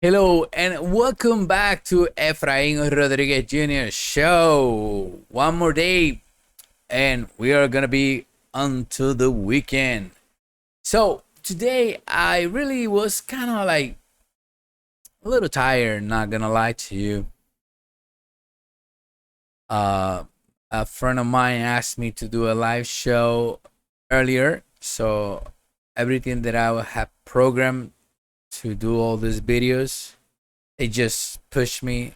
Hello and welcome back to Efrain Rodriguez Jr. show. One more day and we are gonna be onto the weekend. So today I really was kind of like a little tired, not gonna lie to you. Uh, a friend of mine asked me to do a live show earlier, so everything that I have programmed to do all these videos, it just pushed me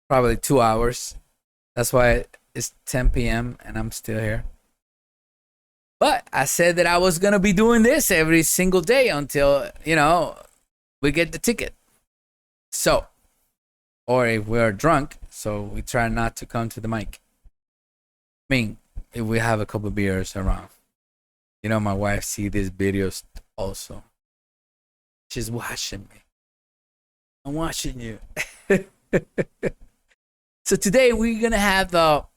probably 2 hours. That's why it's 10 p.m. and I'm still here. But I said that I was gonna be doing this every single day until we get the ticket. So, or if we are drunk, so we try not to come to the mic. I mean, if we have a couple beers around. My wife see these videos also. She's watching me. I'm watching you. So today we're gonna have a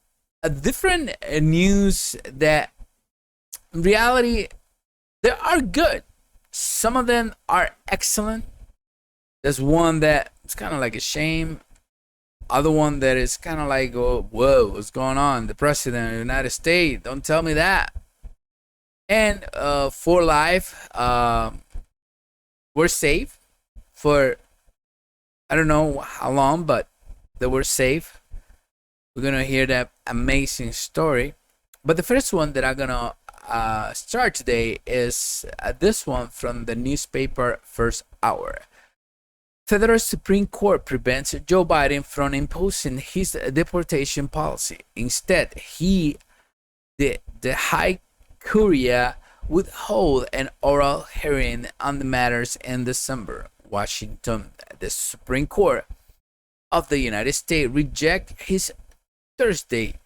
different news that in reality they are good. Some of them are excellent. There's one that it's kind of like a shame. Other one that is kind of like, oh, whoa, what's going on? The president of the United States, don't tell me that. And for life, we're safe for I don't know how long, but they were safe. We're gonna hear that amazing story. But the first one that I'm gonna start today is this one from the newspaper First Hour. Federal Supreme Court prevents Joe Biden from imposing his deportation policy. Instead, the High Court withhold an oral hearing on the matters in December. Washington, the Supreme Court of the United States reject his Thursday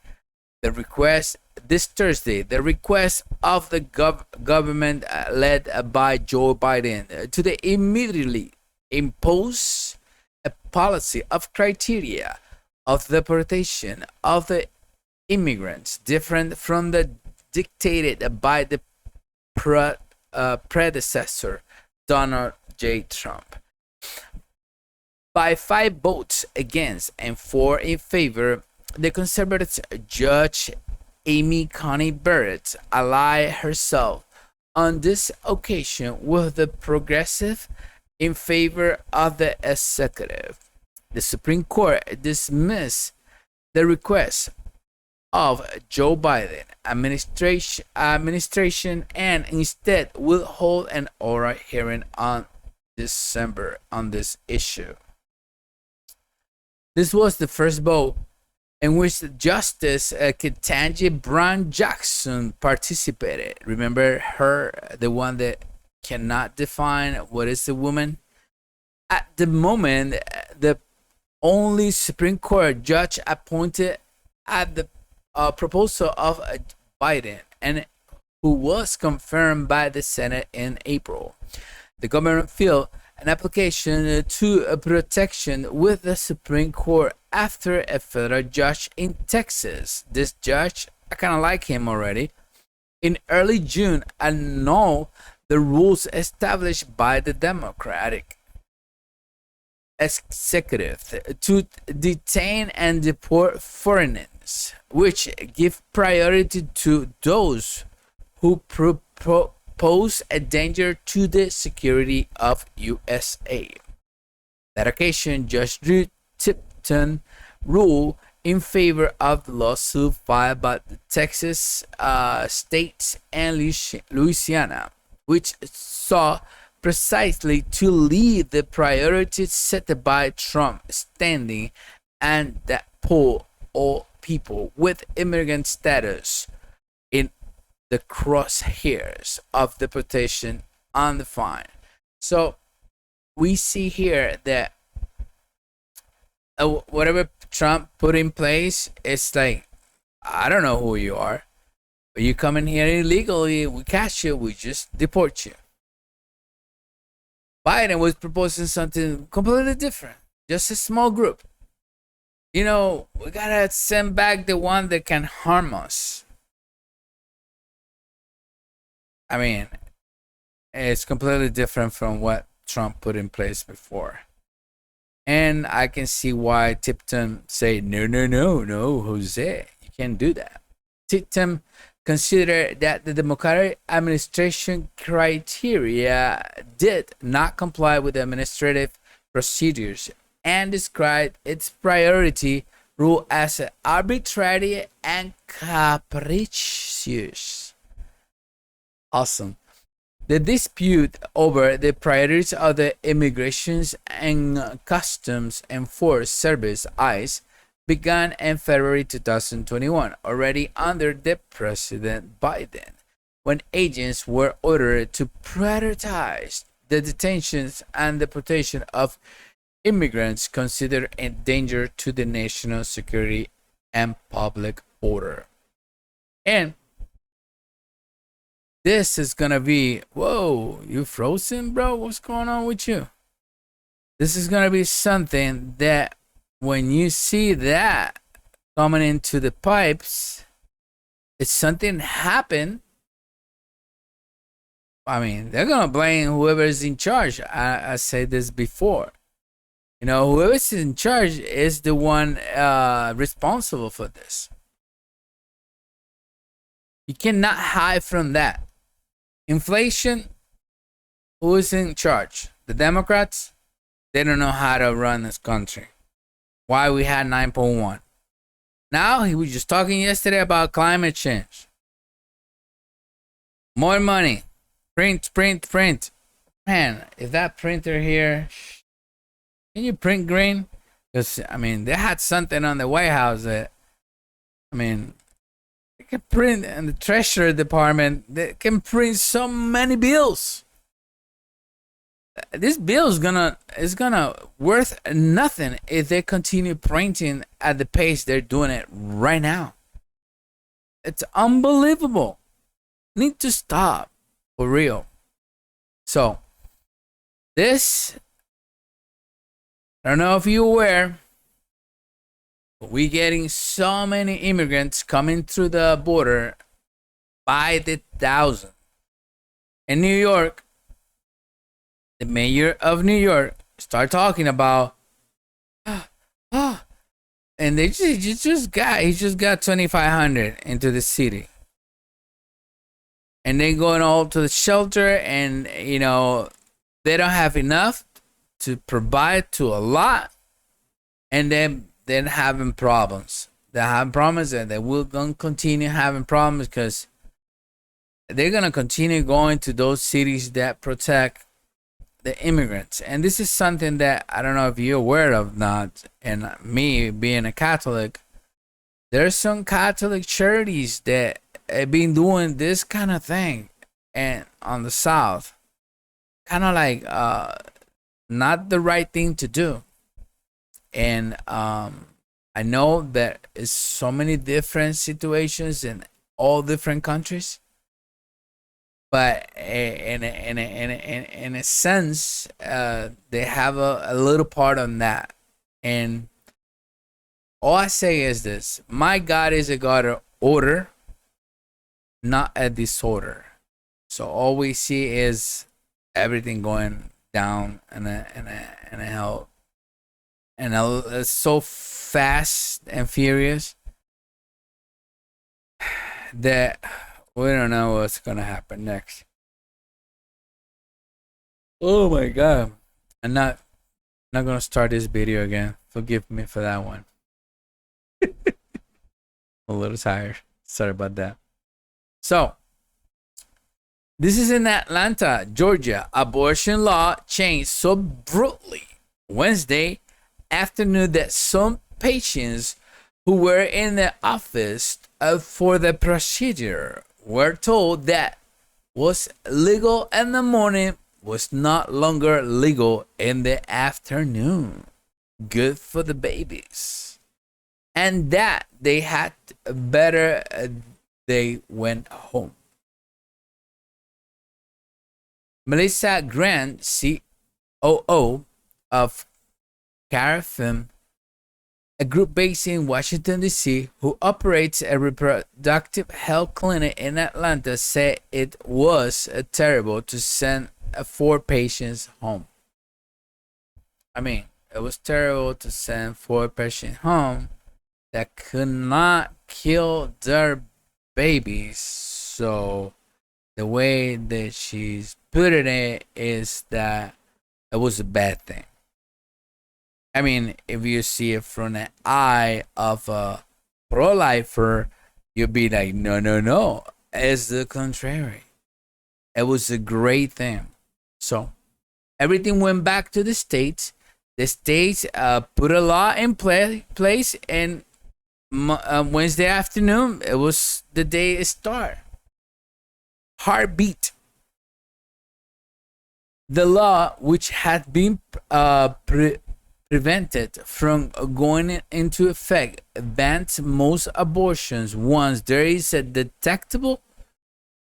this Thursday the request of the government led by Joe Biden to immediately impose a policy of criteria of deportation of the immigrants different from the dictated by the predecessor Donald J. Trump. By 5 votes against and 4 in favor, the conservative Judge Amy Coney Barrett allied herself on this occasion with the progressive in favor of the executive. The Supreme Court dismissed the request of Joe Biden administration and instead will hold an oral hearing on December on this issue. This was the first vote in which Justice Ketanji Brown Jackson participated. Remember her, the one that cannot define what is a woman? At the moment, the only Supreme Court judge appointed at the proposal of Biden and who was confirmed by the Senate in April. The government filed an application to protection with the Supreme Court after a federal judge in Texas. This judge, I kind of like him already, in early June annulled the rules established by the Democratic executive to detain and deport foreigners, which give priority to those who pose a danger to the security of USA. That occasion, Judge Drew Tipton ruled in favor of the lawsuit filed by the Texas states and Louisiana, which saw precisely to lead the priorities set by Trump standing and that pull all people with immigrant status in the crosshairs of deportation undefined. So we see here that whatever Trump put in place, it's like, I don't know who you are, but you come in here illegally, we catch you, we just deport you. Biden was proposing something completely different, just a small group. We gotta send back the one that can harm us. I mean, it's completely different from what Trump put in place before. And I can see why Tipton say, no, no, no, no, Jose, you can't do that. Tipton considered that the Democratic administration criteria did not comply with administrative procedures and described its priority rule as arbitrary and capricious. Awesome. The dispute over the priorities of the Immigration and Customs Enforcement Service (ICE) began in February 2021, already under the President Biden, when agents were ordered to prioritize the detentions and deportation of immigrants considered a danger to the national security and public order. And this is gonna be, whoa, you frozen, bro? What's going on with you? This is gonna be something that when you see that coming into the pipes, it's something happened. I mean, they're gonna blame whoever's in charge. I said this before. You know, whoever's in charge is the one responsible for this. You cannot hide from that. Inflation, who is in charge? The Democrats? They don't know how to run this country. Why we had 9.1. Now, he was just talking yesterday about climate change. More money. Print, print, print. Man, if that printer here, can you print green? Because, I mean, they had something on the White House that, I mean, they can print, and the Treasury Department, they can print so many bills. This bill is gonna worth nothing if they continue printing at the pace they're doing it right now. It's unbelievable. Need to stop for real. So this, I don't know if you're aware, but we're getting so many immigrants coming through the border by the thousand. In New York, the mayor of New York start talking about, and he just got 2,500 into the city, and they going all to the shelter, and you know they don't have enough to provide to a lot, and then having problems. They're having problems, and they will gonna continue having problems because they're gonna continue going to those cities that protect the immigrants. And this is something that I don't know if you're aware of not, and me being a Catholic, there's some Catholic charities that have been doing this kind of thing, and on the South, kind of like not the right thing to do. And I know that it's so many different situations in all different countries, but in a sense, they have a little part on that. And all I say is this: my God is a God of order, not a disorder. So all we see is everything going down in a hell, and it's so fast and furious that we don't know what's gonna happen next. Oh my God! I'm not gonna start this video again. Forgive me for that one. A little tired. Sorry about that. So, this is in Atlanta, Georgia. Abortion law changed so brutally Wednesday afternoon that some patients who were in the office for the procedure were told that was legal in the morning was not longer legal in the afternoon. Good for the babies. And that they had better, they went home. Melissa Grant, COO of Carafim, a group based in Washington, D.C., who operates a reproductive health clinic in Atlanta, said it was terrible to send 4 patients home. I mean, it was terrible to send 4 patients home that could not kill their babies. So the way that she's putting it is that it was a bad thing. I mean, if you see it from the eye of a pro-lifer, you'll be like, no, no, no. It's the contrary. It was a great thing. So everything went back to the states. The states put a law in place, and Wednesday afternoon, it was the day it started. Heartbeat. The law, which had been prevented from going into effect, bans most abortions once there is a detectable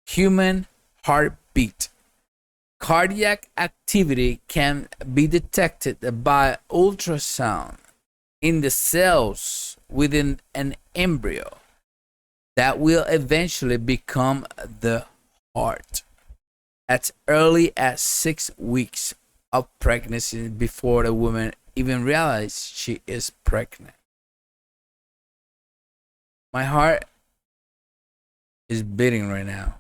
human heartbeat. Cardiac activity can be detected by ultrasound in the cells within an embryo that will eventually become the heart as early as 6 weeks of pregnancy, before the woman even realizes she is pregnant. My heart is beating right now.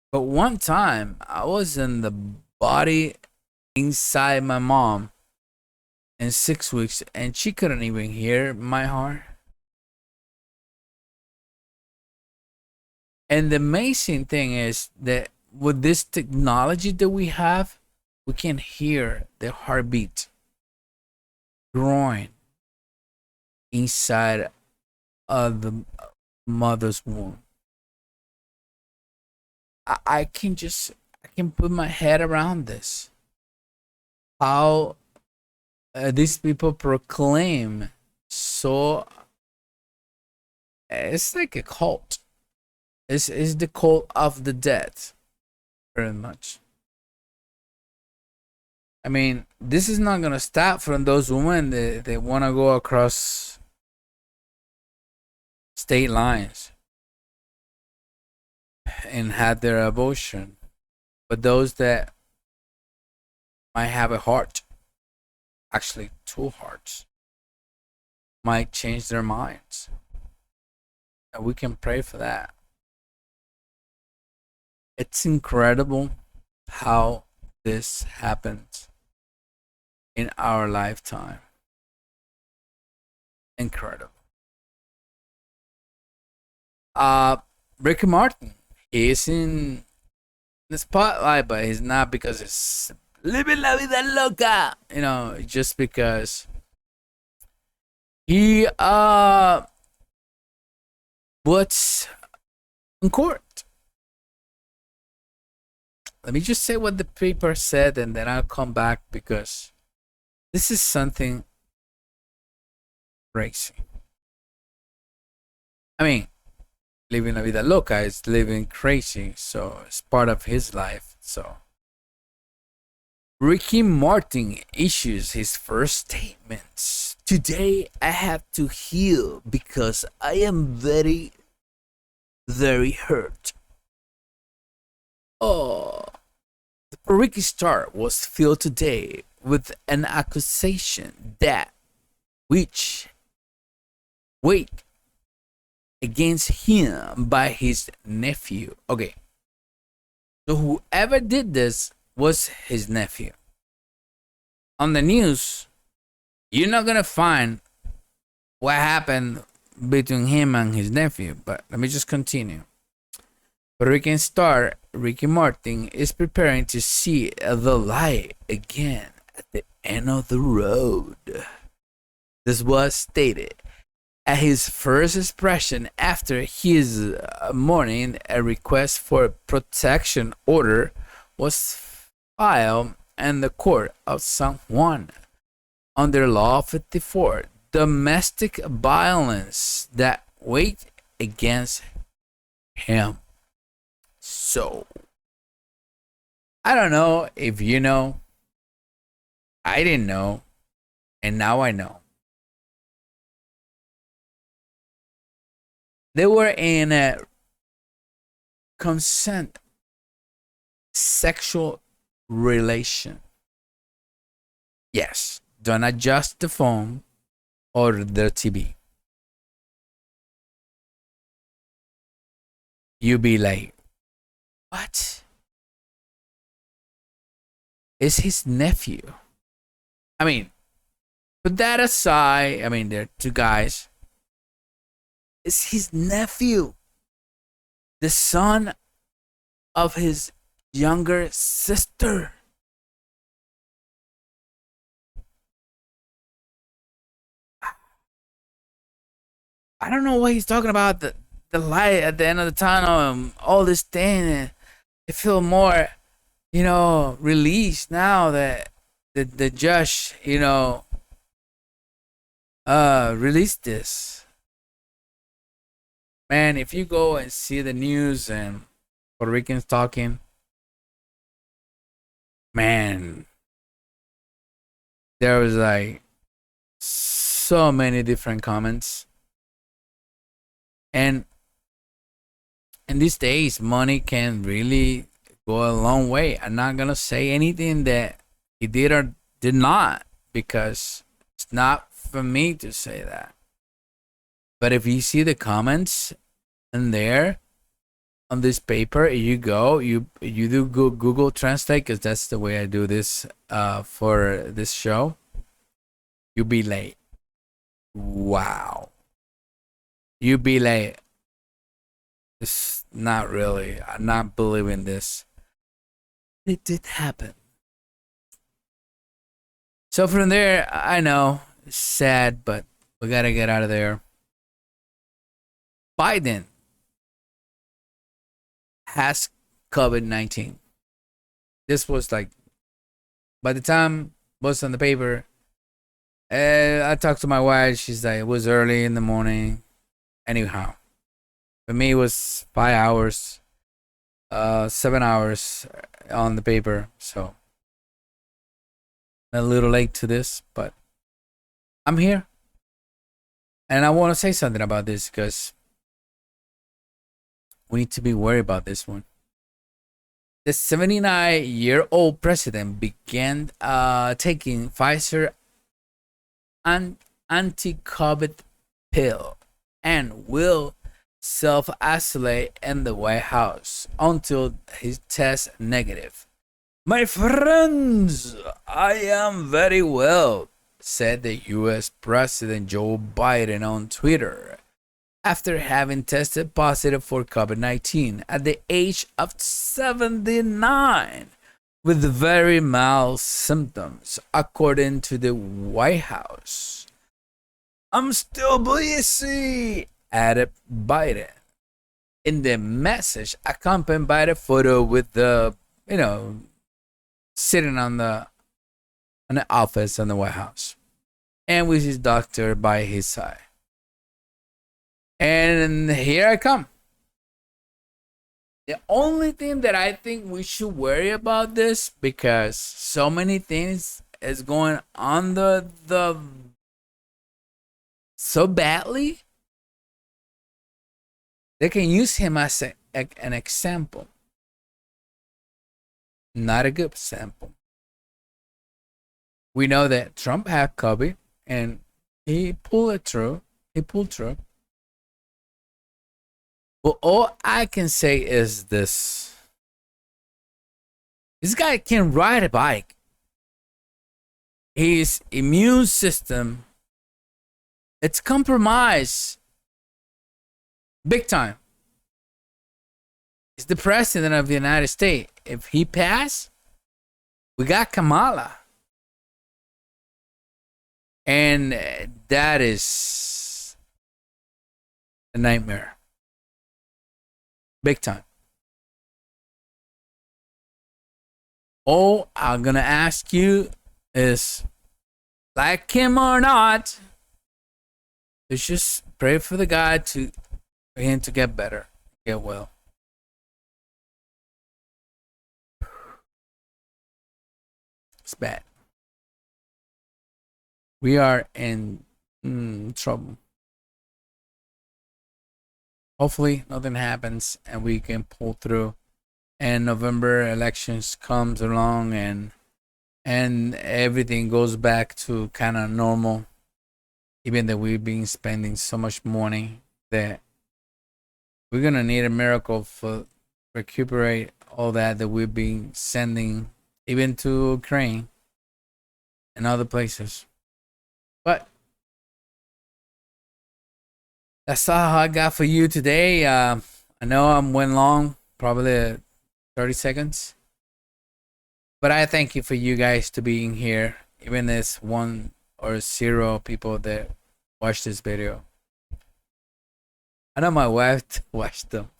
But one time I was in the body inside my mom in 6 weeks, and she couldn't even hear my heart. And the amazing thing is that with this technology that we have, we can hear the heartbeat growing inside of the mother's womb. I can put my head around this. How these people proclaim, so it's like a cult. It's the cult of the dead, very much. I mean, this is not gonna stop from those women that want to go across state lines and have their abortion, but those that might have a heart, actually 2 hearts, might change their minds. And we can pray for that. It's incredible how this happens in our lifetime. Incredible. Ricky Martin, he is in the spotlight, but he's not because it's living la vida loca, just because he was in court. Let me just say what the paper said, and then I'll come back, because this is something crazy. I mean, living la vida loca is living crazy, so it's part of his life. So Ricky Martin issues his first statements. Today I have to heal because I am very, very hurt. Oh, the Puerto Rican star was filled today with an accusation that which wait against him by his nephew. Okay, so whoever did this was his nephew. On the news, you're not gonna find what happened between him and his nephew, but let me just continue. Puerto Rican star Ricky Martin is preparing to see the light again at the end of the road. This was stated at his first expression after his morning a request for protection order was filed in the court of San Juan under Law 54, domestic violence that weighed against him. So, I don't know if you know. I didn't know, and now I know. They were in a consent sexual relation. Yes, don't adjust the phone or the TV. You be like, what? Is his nephew? I mean, put that aside. I mean, they're two guys. It's his nephew, the son of his younger sister. I don't know what he's talking about. The light at the end of the tunnel and all this thing. And I feel more, released now that the judge, released this. Man, if you go and see the news and Puerto Ricans talking, man, there was like so many different comments. And in these days, money can really go a long way. I'm not gonna say anything that he did or did not because it's not for me to say that. But if you see the comments in there on this paper, you do Google Translate because that's the way I do this for this show. You be like, wow. You be like, it's not really. I'm not believing this. It did happen. So from there, I know it's sad, but we gotta get out of there. Biden has COVID-19. This was like, by the time it was on the paper, I talked to my wife. She's like, it was early in the morning. Anyhow, for me, it was 5 hours, 7 hours on the paper. So a little late to this, but I'm here. And I want to say something about this because we need to be worried about this one. The 79-year-old president began taking Pfizer anti-COVID pill and will self-isolate in the White House until he tests negative. My friends, I am very well, said the U.S. President Joe Biden on Twitter after having tested positive for COVID-19 at the age of 79 with very mild symptoms, according to the White House. I'm still busy, added Biden in the message, accompanied by the photo with the, sitting on the office in the White House and with his doctor by his side. And here I come. The only thing that I think we should worry about this, because so many things is going on the so badly, they can use him as an example. Not a good example. We know that Trump had COVID and he pulled through. But all I can say is this. This guy can ride a bike. His immune system, it's compromised big time. He's the president of the United States. If he passed, we got Kamala. And that is a nightmare. Big time. All I'm going to ask you is, like him or not, let's just pray for the guy for him to get better, get well. It's bad. We are in trouble. Hopefully nothing happens and we can pull through, and November elections comes along and and everything goes back to kind of normal, even though we've been spending so much money that we're gonna need a miracle for recuperate all that we've been sending even to Ukraine and other places. But that's all I got for you today. I know I went long, probably 30 seconds. But I thank you for you guys to being here, even as 1 or 0 people that watch this video. I know my wife watched them.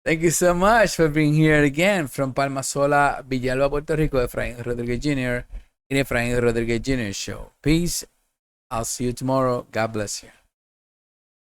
Thank you so much for being here again from Palma Sola, Villalba, Puerto Rico, Efraín Rodriguez Jr. in Efraín Rodriguez Jr. Show. Peace. I'll see you tomorrow. God bless you.